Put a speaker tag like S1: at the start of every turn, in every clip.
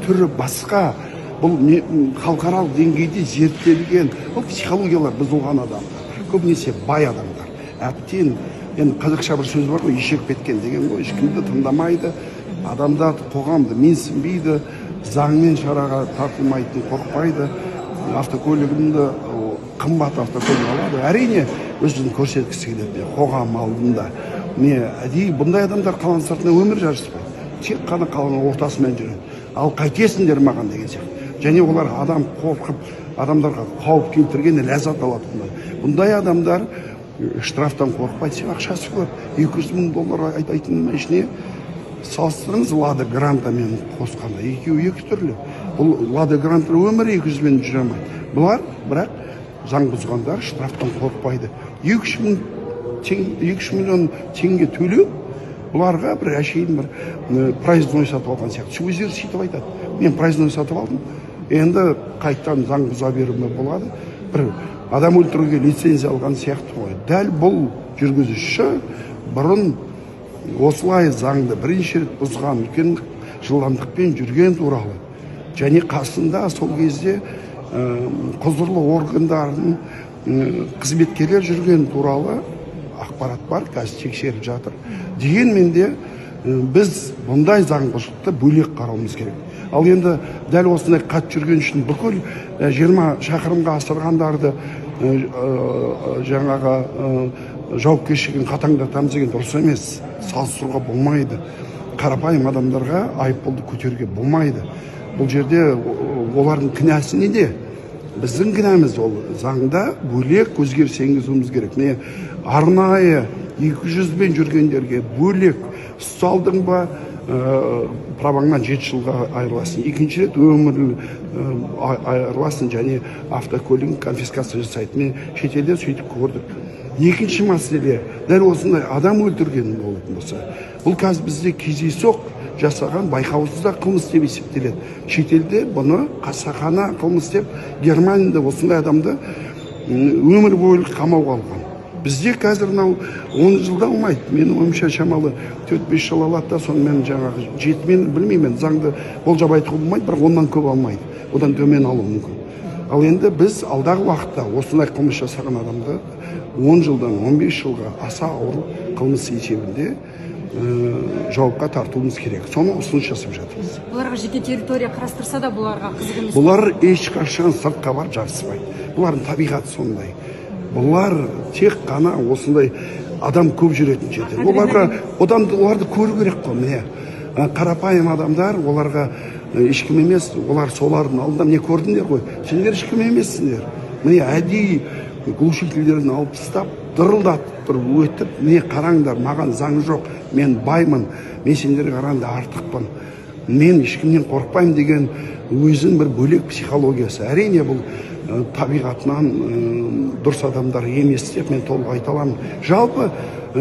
S1: түрі басқа. Бұл халықаралық деңгейде зерттелген. Бұл психологиялар бұзылған адамдар. Көбінесе бай адамдар. Әбден, енді қазақша бір сөз бар ғой, ешек беткен деген ғой, ешкімді тыңдамайды, адамдар қоғамды менсінбейді, заңмен шараға тартылмайтын, қорықпайды, автокөлігімді қымбат автокөлік алады. Әрине өзін көрсеткісі келеді қоғам алдында. Әдейі бұндай адамдар қаланың сыртында өмір жарыспайды. Тек қана қаланың ортасымен жүреді. Ал қайтесіңдер маған деген сияқты. Және олар адам қорқып, адамдарға қауіп келтірген ләззат алады. Бұндай адамдар штрафтан қорықпайды. Сен ақшасы бар, $200,000 айтайтын ішіне салыстырыңыз Лада Грантамен қосқанда. Екеуі екі түрлі. Бұл Лада Грант өмір 200-мен жүре алмайды. Бұлар бірақ заң бұзғандар штрафтан қорықпайды. 2-3 миллион теңге төлеу бұларға бір әшейін бір проездной сатып алған сияқты. Өздері сөйтіп айтады. Мен проездной сатып алдым. Енді қайттан заң бұза беруіме болады. Бір адам өлтіруге лицензия алған сияқты ғой. Дәл бұл жүргізуші бұрын осылай заңды бірінші рет бұзған, үлкен жылдамдықпен жүрген туралы. Және қасында сол кезде құзырлы органдардың қызметкерлер жүрген туралы ақпарат бар, қазір тексеріп жатыр. Дегенмен де біз бұндай заңбұзушылықты бөлек қарауымыз керек. Ал енді дәл осындай қат жүрген үшін бүкіл 20 шақырымға асырғандарды жаңағы жауапкершілігін қатаңдатамыз деген дұрыс емес. Салыстыруға болмайды. Қарапайым адамдарға айыппұлды көтеруге болмайды. Бұл жерде олардың кінәсі неде? Біздің кінәміз ол заңда бөлек өзгеріс енгізуіміз керек. Арнайы 200-мен жүргендерге бөлек ұсталдың ба, праваңнан 7 жылға айырыласың. Екінші рет өмірлі айырыласың және автокөлігін конфискация жасайды. Мен шетелде сөйтіп көрдік. Екінші мәселе, дәл осындай адам өлтірген болатын болса, бұл қазір бізде кездейсоқ жасаған байқаусызда қылмыс деп есептеледі. Шетелде бұны қасақана қылмыс деп, Германияда осындай адамды өмір бойы қамауға алған. Бізде қазір 10 жылда алмайды. Менің ойымша шамалы 4-5 жыл алады да, сонымен жаңағы 7-мен білмеймін, заңды болжап айтуға болмайды, бірақ ондан көп алмайды. Одан төмен алу мүмкін. Ал енді біз алдағы уақытта осындай қылмыс жасаған адамды 10 жылдан 15 жылға аса ауыр қылмыс есебінде жауапқа тартуымыз керек. Соны ұсыныс жасап жатырмыз.
S2: Бұларға жеке территория қарастырса да бұларға қызық емес.
S1: Бұлар ешқашан сыртқа барып жарыспайды. Бұлардың табиғаты сондай. Бұлар тек қана осындай адам көп жүретін жерде. Оларды көру керек қой. Міне қарапайым адамдар оларға ешкім емес, олар солардың алдында не көрдіңдер ғой. Сендер ешкім емессіңдер. Міне әдейі глушительдерін алып тастап, дырылдатып тұрып өтіп, не қараңдар, маған заң жоқ, мен баймын, мен сендерге қарағанда артықпын, мен ешкімнен қорықпаймын деген өзін бір бөлек психологиясы. Әрине бұл табиғатынан дұрыс адамдар емес деп мен толық айта аламын. Жалпы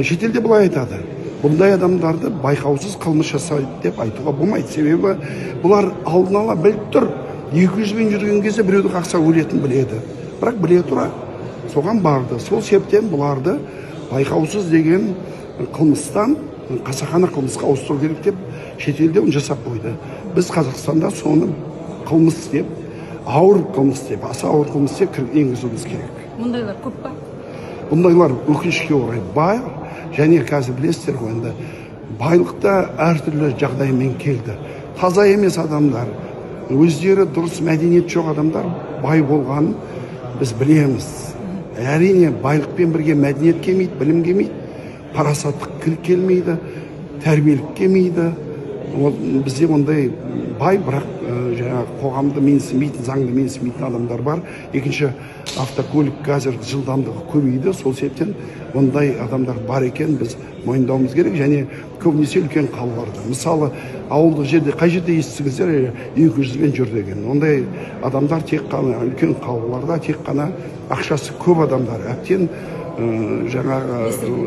S1: шетелде бұлай айтады. Бұндай адамдарды байқаусыз қылмыс жасайды деп айтуға болмайды. Себебі бұлар алдын ала біліп тұр. 200-мен жүрген кезде біреуді қақса өлетін біледі. Бірақ біле тұра соған барды. Сол себептен бұларды байқаусыз деген қылмыстан қасақана қылмысқа ауыстыру керек деп шетелде оны жасап қойды. Біз Қазақстанда соны қылмыс деп, ауыр қылмыс деп, аса ауыр қылмыс деп енгізуіміз керек.
S2: Мұндайлар көп па?
S1: Бұндайлар өкінішке орай бар. Және қазір білесіздер ғой, енді байлықта әртүрлі жағдаймен келді. Таза емес адамдар, өздері дұрыс мәдениет жоқ адамдар бай болғанын біз білеміз. Әрине байлықпен бірге мәдениет келмейді, білім келмейді, парасаттық келмейді, тәрбиелік келмейді. Бізде ондай бай, бірақ қоғамды менсінбейтін, заңды менсінбейтін адамдар бар. Екінші, автокөлік қазір жылдамдығы көбейді. Сол себептен ондай адамдар бар екен біз мойындауымыз керек. Және көбінесе үлкен қалаларда. Мысалы, ауылдық жерде, қай жерде естісіңіздер 200-мен жүр деген. Ондай адамдар тек қана үлкен қалаларда, тек қана ақшасы көп адамдар. Әбден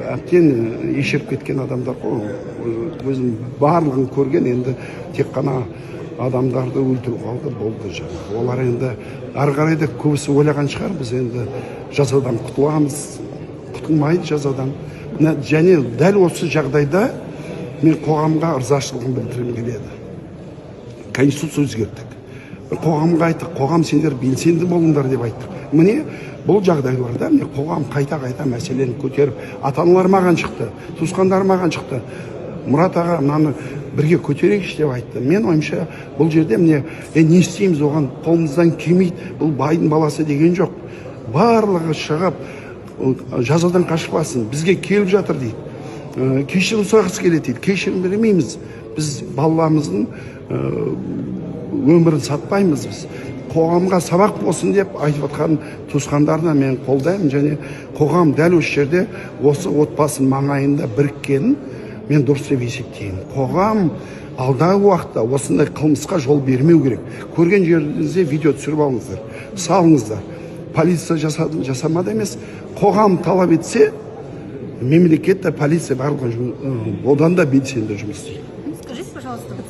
S1: әбден ешіріп кеткен адамдар ғой. Өзім барлығын көрген, енді тек қана адамдарды өлтіру қалды болды жаңағы. Олар енді ары қарай да көбісі ойлаған шығар, біз енді жазадан құтыламыз, құтылмайды жазадан. Және дәл осы жағдайда мен қоғамға ырзашылығын білдіргім келеді. конституция өзгерттік. Қоғамға айттық, қоғам сендер белсенді болыңдар деп айттық. Міне бұл жағдайларда міне қоғам қайта мәселені көтеріп, ата-аналар маған шықты, туысқандар маған шықты. Мұрат аға мынаны бірге көтерейікші деп айтты. Мен ойымша бұл жерде міне не істейміз, оған қолымыздан келмейді. Бұл байдың баласы деген жоқ. Барлығы шығып жазадан қашпасын, бізге келіп жатыр дейді. Кешірім сұрағысы келеді дейді. Кешірім бермейміз. Біз баламыздың өмірін сатпаймыз біз. Қоғамға сабақ болсын деп айтып отқан туысқандарына мен қолдаймын, және қоғам дәл осы жерде осы отбасының маңайында біріккенін мен дұрыс деп есептеймін. Қоғам алдағы уақытта осындай қылмысқа жол бермеу керек. Көрген жеріңізде видео түсіріп алыңыздар, салыңыздар. Полиция жасамады емес, қоғам талап етсе, мемлекет те полиция барлығы одан да белсенді жұмыс істейді.
S2: Скажите, пожалуйста,